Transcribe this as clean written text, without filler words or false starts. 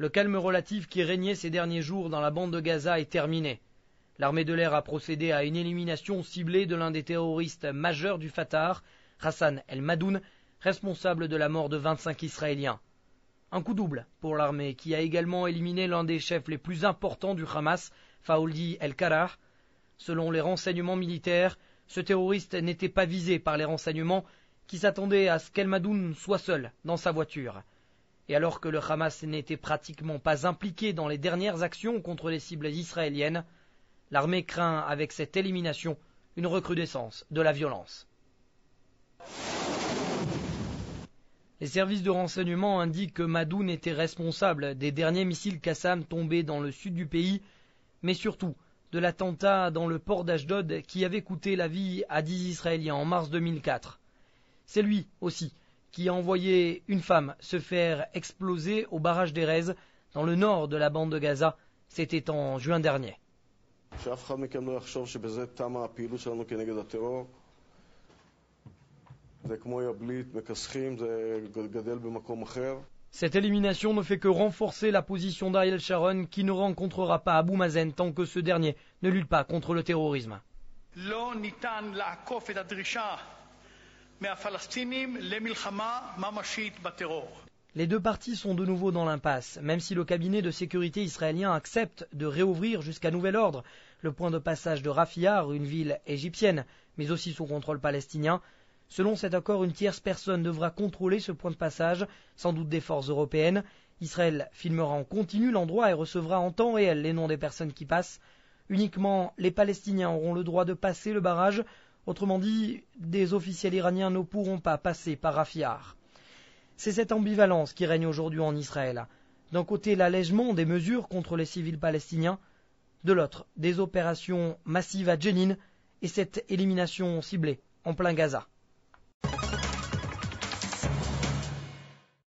Le calme relatif qui régnait ces derniers jours dans la bande de Gaza est terminé. L'armée de l'air a procédé à une élimination ciblée de l'un des terroristes majeurs du Fatah, Hassan El-Madoun, responsable de la mort de 25 Israéliens. Un coup double pour l'armée qui a également éliminé l'un des chefs les plus importants du Hamas, Fawzi El-Karah. Selon les renseignements militaires, ce terroriste n'était pas visé par les renseignements qui s'attendaient à ce qu'El-Madoun soit seul dans sa voiture. Et alors que le Hamas n'était pratiquement pas impliqué dans les dernières actions contre les cibles israéliennes, l'armée craint avec cette élimination une recrudescence de la violence. Les services de renseignement indiquent que Madoun était responsable des derniers missiles Qassam tombés dans le sud du pays, mais surtout de l'attentat dans le port d'Ashdod qui avait coûté la vie à 10 Israéliens en mars 2004. C'est lui aussi qui a envoyé une femme se faire exploser au barrage d'Erez dans le nord de la bande de Gaza. C'était en juin dernier. Cette élimination ne fait que renforcer la position d'Ariel Sharon qui ne rencontrera pas Abou Mazen tant que ce dernier ne lutte pas contre le terrorisme. Les deux parties sont de nouveau dans l'impasse, même si le cabinet de sécurité israélien accepte de réouvrir jusqu'à nouvel ordre le point de passage de Rafia, une ville égyptienne, mais aussi sous contrôle palestinien. Selon cet accord, une tierce personne devra contrôler ce point de passage, sans doute des forces européennes. Israël filmera en continu l'endroit et recevra en temps réel les noms des personnes qui passent. Uniquement les Palestiniens auront le droit de passer le barrage. Autrement dit, des officiels iraniens ne pourront pas passer par Rafia. C'est cette ambivalence qui règne aujourd'hui en Israël. D'un côté, l'allègement des mesures contre les civils palestiniens, de l'autre, des opérations massives à Jenin et cette élimination ciblée en plein Gaza.